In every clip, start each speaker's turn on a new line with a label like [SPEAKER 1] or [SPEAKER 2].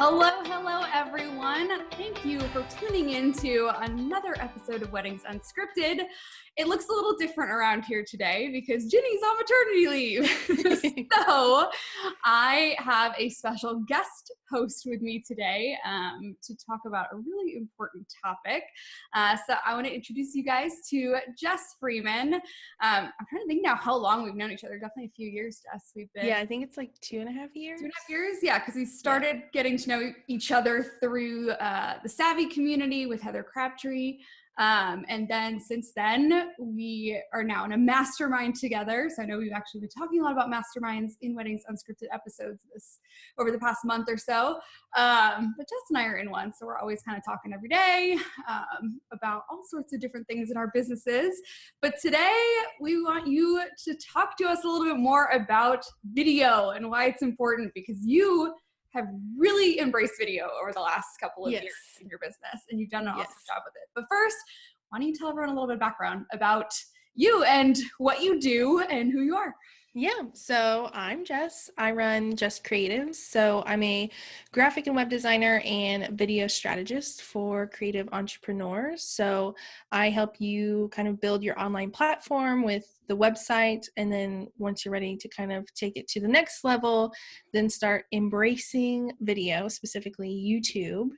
[SPEAKER 1] Hello, everyone. Thank you for tuning in to another episode of Weddings Unscripted. It looks a little different around here today because Ginny's on maternity leave. So I have a special guest host with me today to talk about a really important topic. So I want to introduce you guys to Jess Freeman. I'm trying to think now how long we've known each other. Definitely a few years, Jess.
[SPEAKER 2] Yeah, I think it's like 2.5 years.
[SPEAKER 1] 2.5 years? Yeah, because we started getting to know each other through the Savvy community with Heather Crabtree. And then since then, we are now in a mastermind together. So I know we've actually been talking a lot about masterminds in Weddings Unscripted episodes over the past month or so. But Jess and I are in one. So we're always kind of talking every day about all sorts of different things in our businesses. But today we want you to talk to us a little bit more about video and why it's important, because you have really embraced video over the last couple of years in your business, and you've done an awesome job with it. But first, why don't you tell everyone a little bit of background about you and what you do and who you are?
[SPEAKER 2] Yeah, so I'm Jess. I run Jess Creatives. So I'm a graphic and web designer and video strategist for creative entrepreneurs. So I help you kind of build your online platform with the website. And then once you're ready to kind of take it to the next level, then start embracing video, specifically YouTube.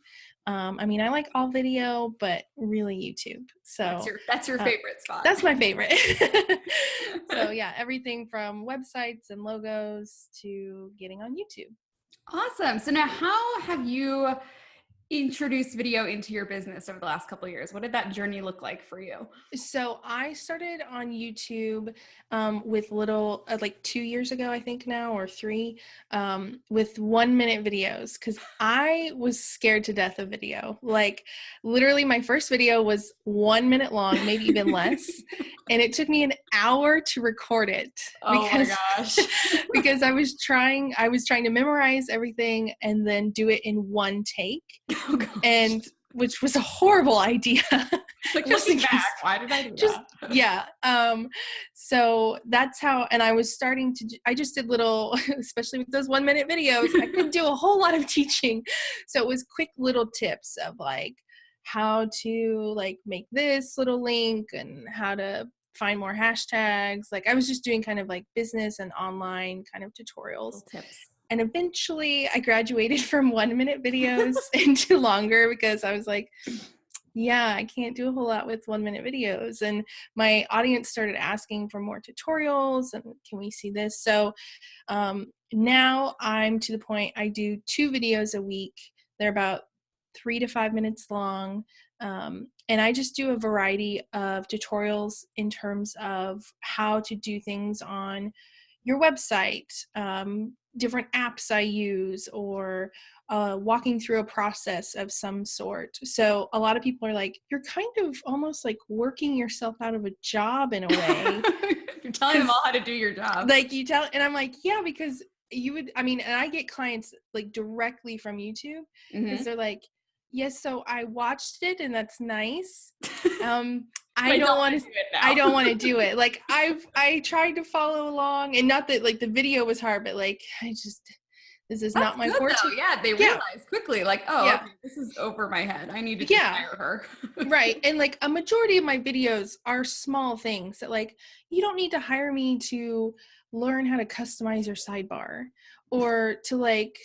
[SPEAKER 2] I like all video, but really YouTube. So
[SPEAKER 1] that's your favorite spot.
[SPEAKER 2] That's my favorite. So yeah, everything from websites and logos to getting on YouTube.
[SPEAKER 1] Awesome. So now how have you introduced video into your business over the last couple of years? What did that journey look like for you?
[SPEAKER 2] So I started on YouTube with little, like 2 years ago, I think now, or 3, with 1-minute videos, because I was scared to death of video. Like literally my first video was 1 minute long, maybe even less. And it took me an hour to record it.
[SPEAKER 1] My gosh.
[SPEAKER 2] Because I was trying to memorize everything and then do it in one take.
[SPEAKER 1] Oh,
[SPEAKER 2] and which was a horrible idea.
[SPEAKER 1] Like looking back, why did I do that?
[SPEAKER 2] Yeah. So that's how, and I was starting to, I just did little, especially with those 1-minute videos, I could do a whole lot of teaching. So it was quick little tips of like how to like make this little link and how to find more hashtags. Like I was just doing kind of like business and online kind of tutorials.
[SPEAKER 1] Little tips.
[SPEAKER 2] And eventually I graduated from 1-minute videos into longer, because I was like, yeah, I can't do a whole lot with 1-minute videos. And my audience started asking for more tutorials and can we see this? So now I'm to the point I do 2 videos a week. They're about 3 to 5 minutes long. And I just do a variety of tutorials in terms of how to do things on your website, different apps I use, or walking through a process of some sort. So a lot of people are like, you're kind of almost like working yourself out of a job in a way.
[SPEAKER 1] You're telling them all how to do your job.
[SPEAKER 2] Like and I'm like, yeah, because you would, and I get clients like directly from YouTube, because they're like, yes, so I watched it and that's nice. I don't want to do it. Like I tried to follow along, and not that like the video was hard, but like this is not my forte.
[SPEAKER 1] Yeah, they realized quickly like, okay, this is over my head. I need to hire her.
[SPEAKER 2] Right. And like a majority of my videos are small things that like, you don't need to hire me to learn how to customize your sidebar or to like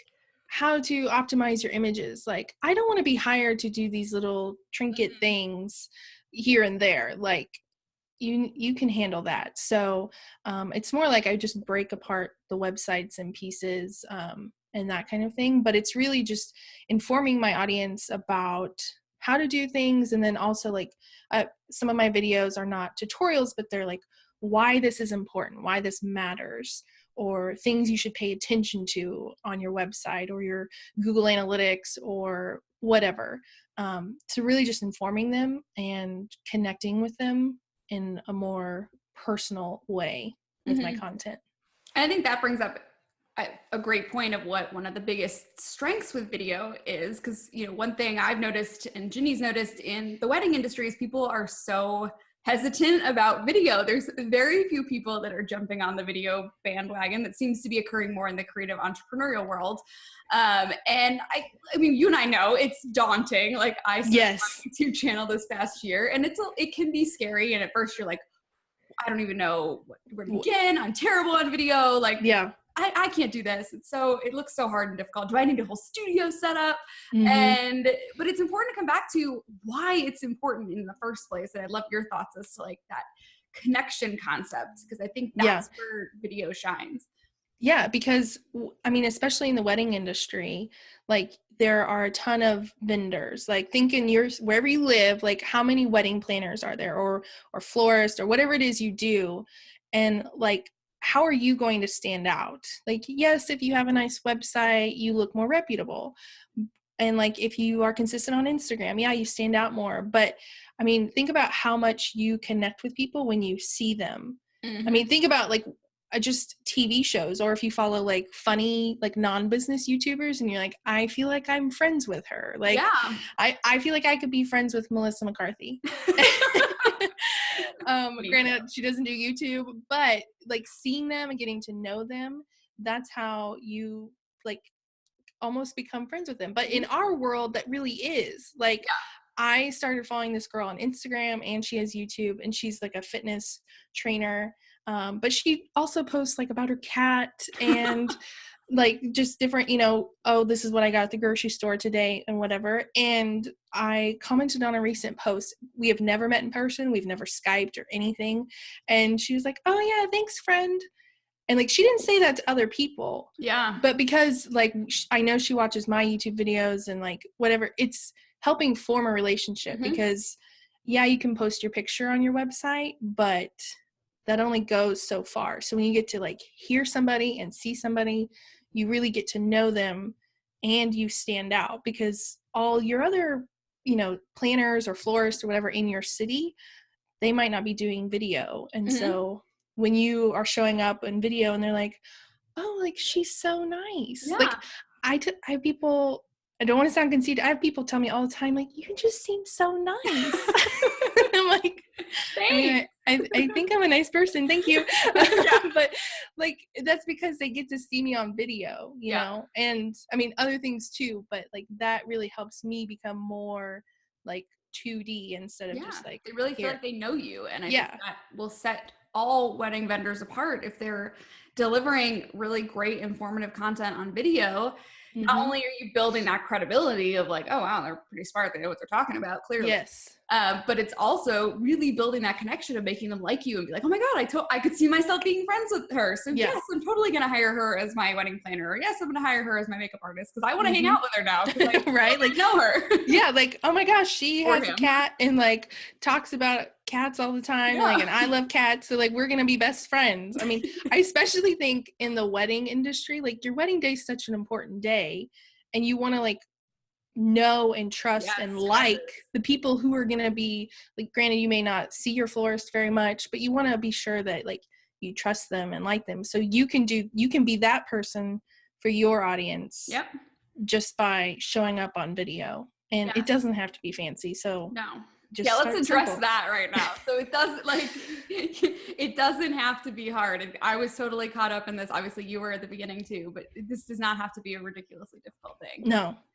[SPEAKER 2] how to optimize your images. Like I don't want to be hired to do these little trinket things here and there. Like you can handle that. So it's more like I just break apart the websites in pieces and that kind of thing. But it's really just informing my audience about how to do things. And then also like some of my videos are not tutorials, but they're like why this is important, why this matters, or things you should pay attention to on your website or your Google Analytics or whatever. So really just informing them and connecting with them in a more personal way with my content.
[SPEAKER 1] And I think that brings up a great point of what one of the biggest strengths with video is, because, one thing I've noticed and Ginny's noticed in the wedding industry is people are so hesitant about video. There's very few people that are jumping on the video bandwagon. That seems to be occurring more in the creative entrepreneurial world. And I mean, you and I know it's daunting. Like I started my YouTube channel this past year, and it can be scary. And at first you're like, I don't even know where to begin. I'm terrible on video. Like, I can't do this. It looks so hard and difficult. Do I need a whole studio set up? But it's important to come back to why it's important in the first place. And I'd love your thoughts as to like that connection concept, because I think that's where video shines.
[SPEAKER 2] Yeah, because I mean, especially in the wedding industry, like there are a ton of vendors. Like think in wherever you live, like how many wedding planners are there, or florists, or whatever it is you do, and like how are you going to stand out? Like, yes, if you have a nice website, you look more reputable. And like if you are consistent on Instagram, you stand out more. But I mean, think about how much you connect with people when you see them. I mean, think about like just TV shows, or if you follow like funny, like non-business YouTubers and you're like, I feel like I'm friends with her. Like, I feel like I could be friends with Melissa McCarthy. Granted, she doesn't do YouTube, but like seeing them and getting to know them, that's how you like almost become friends with them. But in our world, that really is like, I started following this girl on Instagram, and she has YouTube, and she's like a fitness trainer. But she also posts like about her cat and like just different, oh, this is what I got at the grocery store today and whatever. And I commented on a recent post. We have never met in person. We've never Skyped or anything. And she was like, oh yeah, thanks, friend. And like, she didn't say that to other people. Yeah. But because like, I know she watches my YouTube videos and like whatever, it's helping form a relationship because you can post your picture on your website, but that only goes so far. So when you get to like hear somebody and see somebody, you really get to know them and you stand out, because all your other, planners or florists or whatever in your city, they might not be doing video. And so when you are showing up in video and they're like, oh, like she's so nice. Yeah. Like I have people, I don't want to sound conceited, I have people tell me all the time, like, you just seem so nice. I'm like, I think I'm a nice person. Thank you. But like, that's because they get to see me on video, you know, and I mean, other things too, but like that really helps me become more like 2D instead of just like,
[SPEAKER 1] they really feel like they know you. And I think that will set all wedding vendors apart if they're delivering really great informative content on video. Not only are you building that credibility of like, oh wow, they're pretty smart, they know what they're talking about, clearly. Yes. But it's also really building that connection of making them like you and be like, oh my God, I could see myself being friends with her. So yes, I'm totally going to hire her as my wedding planner. Or yes, I'm going to hire her as my makeup artist because I want to hang out with her now. I right? Like know her. Yeah. Like, oh my gosh, she has a cat and like talks about cats all the time. Yeah. Like, and I love cats. So like, we're going to be best friends. I mean, I especially think in the wedding industry, like your wedding day is such an important day and you want to like know and trust and like the people who are going to be like, granted, you may not see your florist very much, but you want to be sure that like you trust them and like them. So you can be that person for your audience just by showing up on video, and it doesn't have to be fancy. So let's address that right now. So it doesn't it doesn't have to be hard. And I was totally caught up in this. Obviously you were at the beginning too, but this does not have to be a ridiculously difficult thing.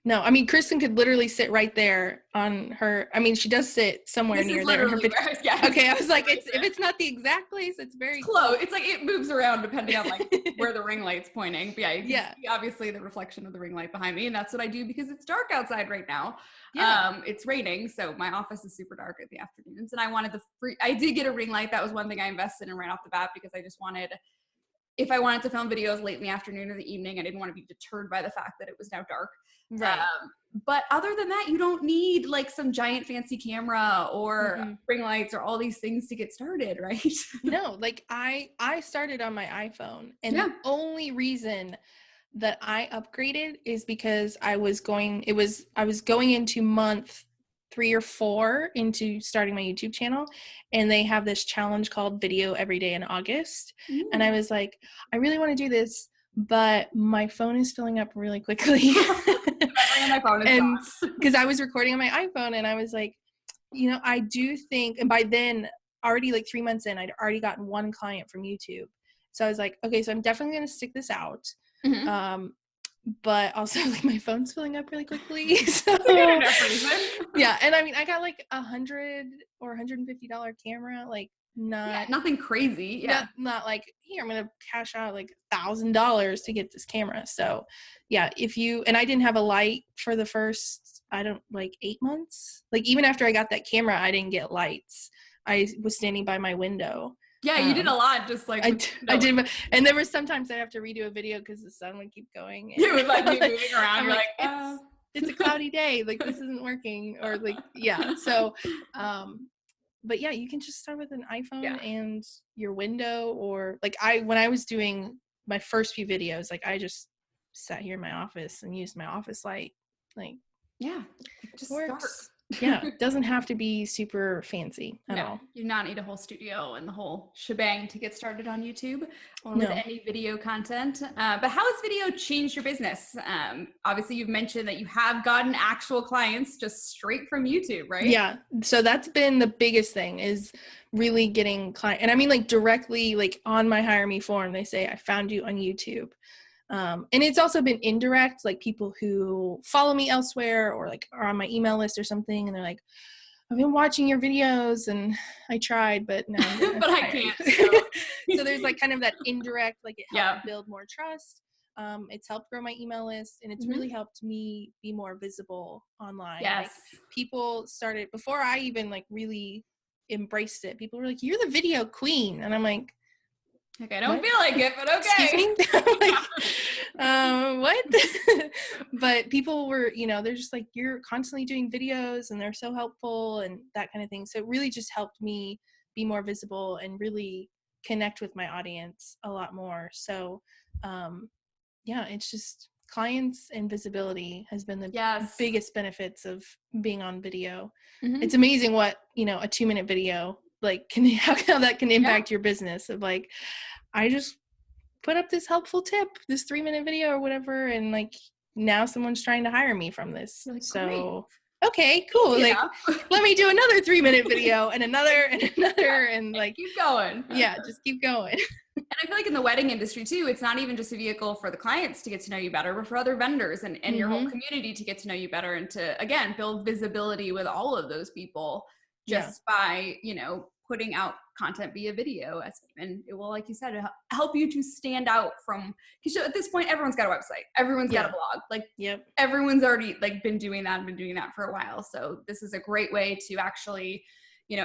[SPEAKER 1] No. I mean, Kristin could literally sit right there on her. I mean, she does sit somewhere near there. Okay. I was like, if it's not the exact place, it's very close. It's like, it moves around depending on like where the ring light's pointing. But you see obviously the reflection of the ring light behind me. And that's what I do because it's dark outside right now. Yeah. It's raining. So my office is super dark in the afternoons. And I did get a ring light. That was one thing I invested in right off the bat because I just wanted, if I wanted to film videos late in the afternoon or the evening, I didn't want to be deterred by the fact that it was now dark. Right. But other than that, you don't need like some giant fancy camera or ring lights or all these things to get started, right? No, like I started on my iPhone, and the only reason that I upgraded is because I was going into month 3 or 4 into starting my YouTube channel, and they have this challenge called Video Every Day in August. And I was like, I really want to do this, but my phone is filling up really quickly. My phone is and because I was recording on my iPhone, and I was like, I do think, and by then
[SPEAKER 2] already like 3 months in, I'd already gotten one client from YouTube. So I was like, okay, so I'm definitely going to stick this out. But also like my phone's filling up really quickly. So yeah. And I mean, I got like $100 or $150 camera, like
[SPEAKER 1] nothing crazy. Yeah.
[SPEAKER 2] Not like, here, I'm going to cash out like $1,000 to get this camera. So yeah, and I didn't have a light for the first, 8 months. Like even after I got that camera, I didn't get lights. I was standing by my window.
[SPEAKER 1] Yeah, you did a lot, just like
[SPEAKER 2] I did, and there were sometimes I'd have to redo a video because the sun would keep going. And,
[SPEAKER 1] you would like be moving around. You're
[SPEAKER 2] like, it's a cloudy day, like this isn't working, or like So, but yeah, you can just start with an iPhone and your window, or like when I was doing my first few videos, like I just sat here in my office and used my office light, like
[SPEAKER 1] just
[SPEAKER 2] works.
[SPEAKER 1] Start.
[SPEAKER 2] Yeah, it doesn't have to be super fancy at all.
[SPEAKER 1] You do not need a whole studio and the whole shebang to get started on YouTube or with any video content. But how has video changed your business? Obviously, you've mentioned that you have gotten actual clients just straight from YouTube, right? Yeah.
[SPEAKER 2] So that's been the biggest thing, is really getting clients. And I mean, like directly, like on my Hire Me form, they say, I found you on YouTube. And it's also been indirect, like people who follow me elsewhere or like are on my email list or something. And they're like, I've been watching your videos and I tried, but no,
[SPEAKER 1] but I can't.
[SPEAKER 2] So there's like kind of that indirect, like it helped build more trust. It's helped grow my email list, and it's really helped me be more visible online.
[SPEAKER 1] Yes.
[SPEAKER 2] Like people started, before I even like really embraced it, people were like, you're the video queen. And I'm like,
[SPEAKER 1] I don't feel like it, but okay.
[SPEAKER 2] Excuse me? What? But people were, they're just like, you're constantly doing videos and they're so helpful and that kind of thing. So it really just helped me be more visible and really connect with my audience a lot more. So, it's just clients and visibility has been the biggest benefits of being on video. It's amazing what, a 2-minute video like how that can impact your business, of like, I just put up this helpful tip, this 3-minute video or whatever, and like now someone's trying to hire me from this.
[SPEAKER 1] Like,
[SPEAKER 2] so great. Okay, cool. Like let me do another 3-minute video and another and like
[SPEAKER 1] keep going.
[SPEAKER 2] Yeah, just keep going.
[SPEAKER 1] And I feel like in the wedding industry too, it's not even just a vehicle for the clients to get to know you better, but for other vendors and your whole community to get to know you better, and to, again, build visibility with all of those people just by, putting out content via video. And it will, like you said, help you to stand out from, because at this point, everyone's got a website. Everyone's got a blog. Like everyone's already like been doing that for a while. So this is a great way to actually,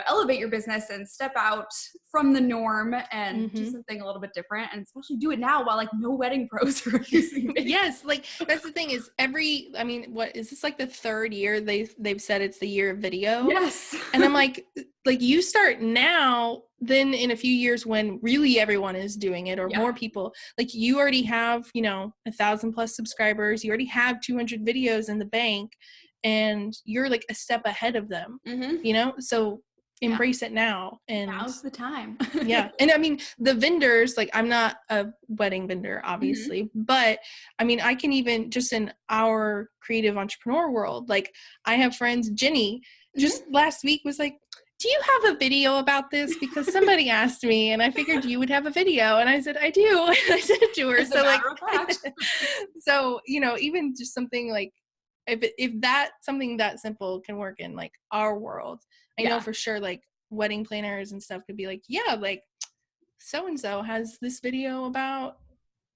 [SPEAKER 1] elevate your business and step out from the norm and do something a little bit different, and especially do it now while like no wedding pros are using it.
[SPEAKER 2] Yes. Like that's the thing, is what is this, like the 3rd year they've said it's the year of video?
[SPEAKER 1] Yes.
[SPEAKER 2] And I'm like you start now, then in a few years when really everyone is doing it, or more people, like you already have, 1,000+ subscribers, you already have 200 videos in the bank, and you're like a step ahead of them, so embrace it now. And
[SPEAKER 1] now's the time.
[SPEAKER 2] And I mean, the vendors, like I'm not a wedding vendor, obviously, but I mean, I can even just in our creative entrepreneur world, like I have friends, Ginny, just last week was like, do you have a video about this? Because somebody asked me and I figured you would have a video. And I said, I do. And I sent it to her.
[SPEAKER 1] So like,
[SPEAKER 2] so, even just something like, if that something that simple can work in like our world, I know for sure, like wedding planners and stuff could be like, like so-and-so has this video about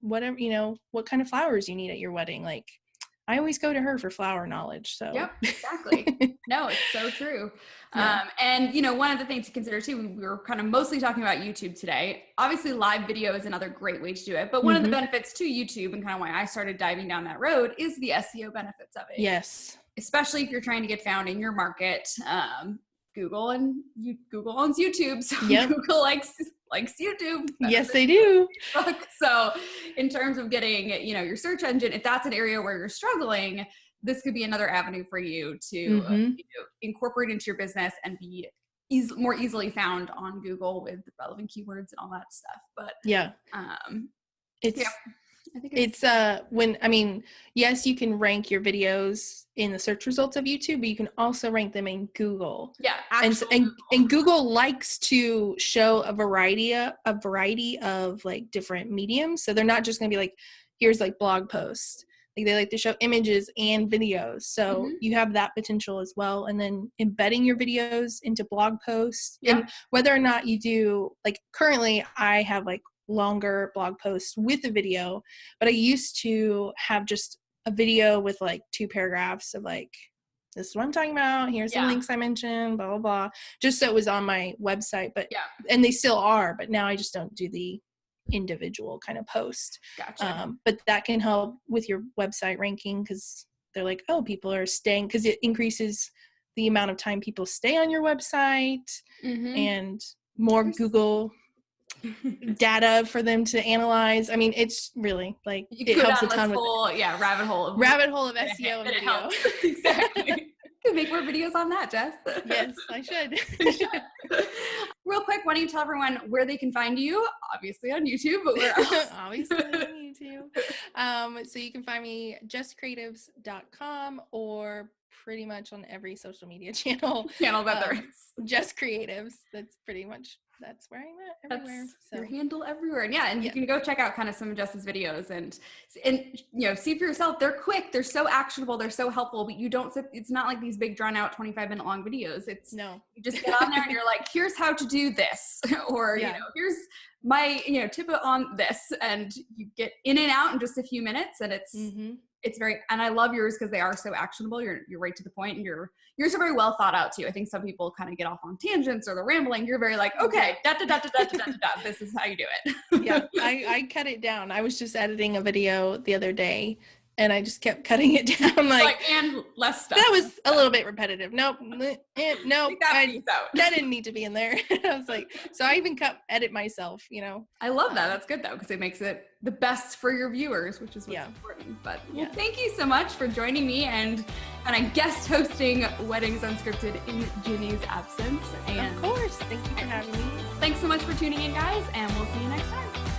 [SPEAKER 2] whatever, what kind of flowers you need at your wedding. Like I always go to her for flower knowledge. So
[SPEAKER 1] exactly. No, it's so true. And one of the things to consider too, we were kind of mostly talking about YouTube today. Obviously live video is another great way to do it, but one of the benefits to YouTube, and kind of why I started diving down that road, is the SEO benefits of it.
[SPEAKER 2] Yes. Especially
[SPEAKER 1] if you're trying to get found in your market. Google owns YouTube, so Google likes YouTube.
[SPEAKER 2] Yes, they do.
[SPEAKER 1] So in terms of getting, your search engine, if that's an area where you're struggling, this could be another avenue for you to incorporate into your business and be more easily found on Google with relevant keywords and all that stuff. But I think
[SPEAKER 2] it's yes, you can rank your videos in the search results of YouTube, but you can also rank them in Google.
[SPEAKER 1] Yeah,
[SPEAKER 2] and Google likes to show a variety of like different mediums. So they're not just going to be like, here's like blog posts. Like they like to show images and videos. So you have that potential as well. And then embedding your videos into blog posts.
[SPEAKER 1] Yeah.
[SPEAKER 2] And whether or not you do, like currently I have like longer blog posts with a video, but I used to have just a video with like 2 paragraphs of like, this is what I'm talking about. Here's the links I mentioned, blah, blah, blah. Just so it was on my website. But and they still are, but now I just don't do the individual kind of post.
[SPEAKER 1] Gotcha.
[SPEAKER 2] But that can help with your website ranking because they're like, oh, people are staying, because it increases the amount of time people stay on your website and more Google data for them to analyze. I mean, it's really like it helps a ton with
[SPEAKER 1] rabbit hole of
[SPEAKER 2] SEO and
[SPEAKER 1] it
[SPEAKER 2] video.
[SPEAKER 1] helps. Exactly. Could make more videos on that, Jess.
[SPEAKER 2] Yes, I should.
[SPEAKER 1] Real quick, why don't you tell everyone where they can find you? Obviously on YouTube, but where else?
[SPEAKER 2] Obviously on YouTube. So you can find me jesscreatives.com or pretty much on every social media channel
[SPEAKER 1] that there is.
[SPEAKER 2] Jess Creatives. That's where I'm at everywhere.
[SPEAKER 1] Your handle everywhere. And you can go check out kind of some of Jess's videos and see for yourself. They're quick, they're so actionable, they're so helpful, but it's not like these big drawn out 25-minute long videos. You just get on there and you're like, here's how to do this, or here's my tip on this, and you get in and out in just a few minutes, and it's very, and I love yours because they are so actionable. You're right to the point, and yours are very well thought out too. I think some people kind of get off on tangents or they're rambling. You're very like, okay, this is how you do it.
[SPEAKER 2] I cut it down. I was just editing a video the other day and I just kept cutting it down
[SPEAKER 1] and less stuff.
[SPEAKER 2] That was a little bit repetitive. Nope.
[SPEAKER 1] That
[SPEAKER 2] didn't need to be in there. I was like, so I even edit myself,
[SPEAKER 1] I love that. That's good though, because it makes it the best for your viewers, which is what's important. But thank you so much for joining me and I guest hosting Weddings Unscripted in Ginny's absence. And
[SPEAKER 2] of course, thank you for having me.
[SPEAKER 1] Thanks so much for tuning in, guys, and we'll see you next time.